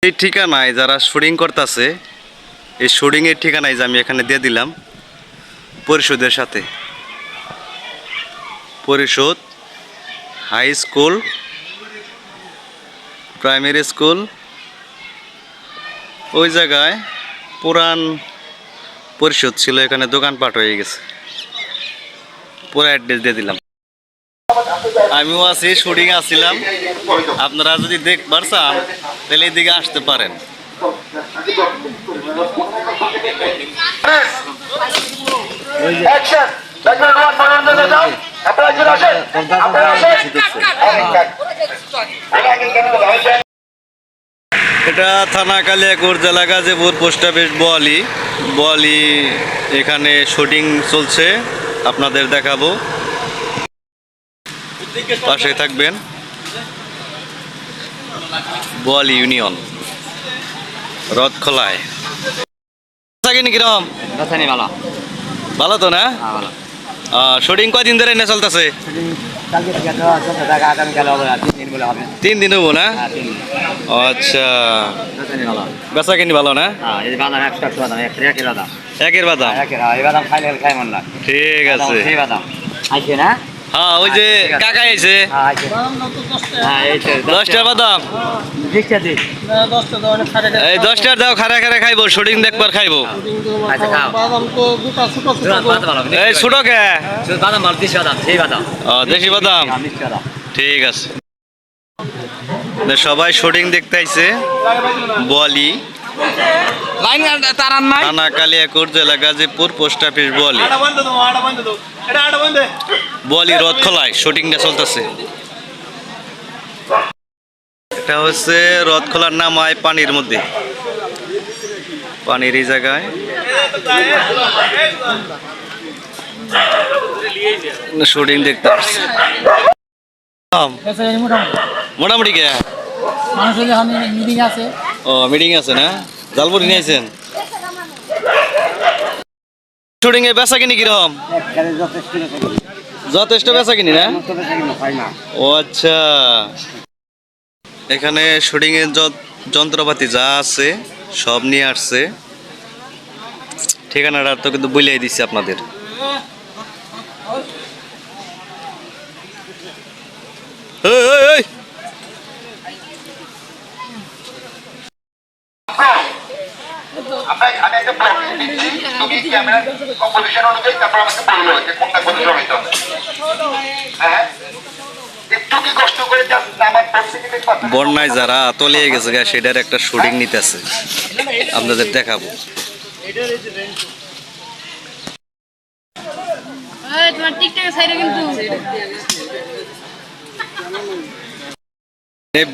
এই ঠিকানায় যারা শুটিং করতেছে এই শুটিং এর ঠিকানায় যে আমি এখানে দিয়ে দিলাম পরিষদের সাথে পরিষদ হাই স্কুল প্রাইমারি স্কুল ওই জায়গায় পুরান পরিষদ ছিল এখানে দোকানপাট হয়ে গেছে পুরো অ্যাড্রেস দিয়ে দিলাম আমিও আছি শুটিং আসছিলাম আপনারা যদি দেখবার চান তাহলে এদিকে আসতে পারেন এটা থানা কালিয়াকৈর জেলা গাজীপুর পোস্ট অফিস বোয়ালি এখানে শুটিং চলছে আপনাদের দেখাবো পাশে থাকবেন বোয়ালি ইউনিয়ন রথখোলায় কিরম ভালো তো না শুটিং কয়দিন ধরে এনে চলতেছে 3 দিন হবো না আচ্ছা বেচা কিনি ভালো না একের বাদাম ঠিক আছে হ্যাঁ ওই যে কাকা আইছে 10টার বাদাম এই 10টার দাও খারা খারা খাইবো শুটিং দেখবার খাইবো এই ছোট কে দেশি বাদাম ঠিক আছে সবাই শুটিং দেখতে আইছে বোয়ালি থানা কালিয়াকৈর জেলা গাজীপুর পোস্ট অফিস বোয়ালি রথখোলায় শুটিংটা চলতেছে এটা হচ্ছে রথখোলার নামায় পানির মধ্যে পানির এই জায়গায় শুটিং দেখতে আসছে মোটামুটি কে ও মিটিং আছে না জালপুরি নিয়েছেন শুটিং এ বেচা কিনি কিরকম যথেষ্ট বেচা কিনি না ও আচ্ছা এখানে শুটিং এর যন্ত্রপাতি যা আছে সব নিয়ে আসছে ঠিকানাটা তো কিন্তু বলেই দিচ্ছি আপনাদের বন্যায় যারা তলিয়ে গেছে সেটার একটা শুটিং নিতেছে আপনাদের দেখাবো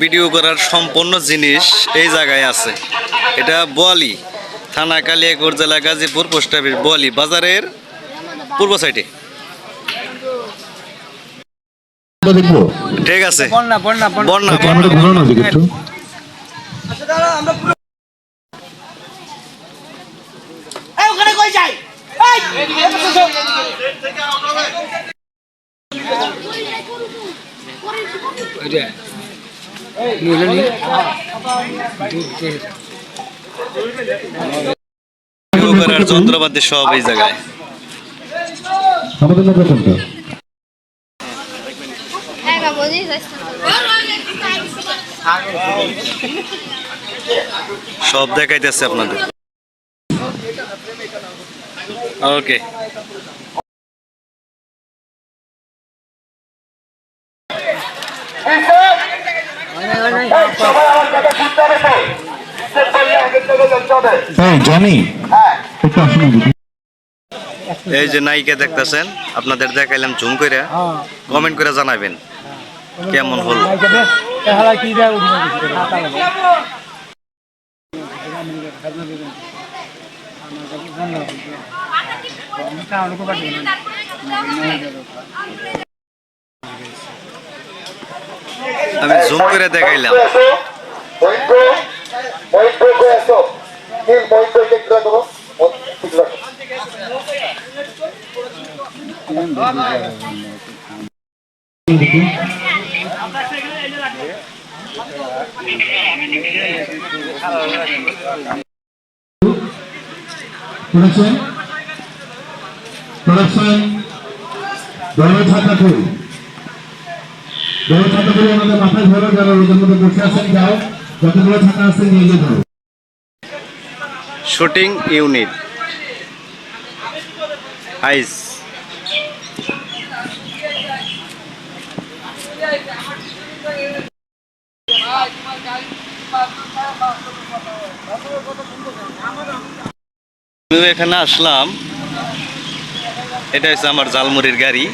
ভিডিও করার সম্পূর্ণ জিনিস এই জায়গায় আছে এটা বোয়ালি থানা কালিয়াকৈর জেলা গাজীপুর পোস্ট অফিস বোয়ালি বাজারের পূর্ব সাইডে ঠিক আছে যন্ত্রপাতি সব এই জায়গায় সব দেখাইতেছে আপনাদের ওকে এই যে নায়িকা দেখতেছেন আপনাদের দেখাইলাম জুম করে কমেন্ট করে জানাবেন কেমন হলো আমি জুম করে দেখাইলাম প্রোডাকশন প্রোডাকশন বড় ছাতাপুর ওনাদের মাথায় ধরো, যারা রোদের মধ্যে বসে আছেন যাও, যতগুলো ছাতা আছে নিয়ে গিয়ে ধরো। শুটিং ইউনিট আইস আমি এখানে আসলাম, এটা হচ্ছে আমার জালমুড়ির গাড়ি।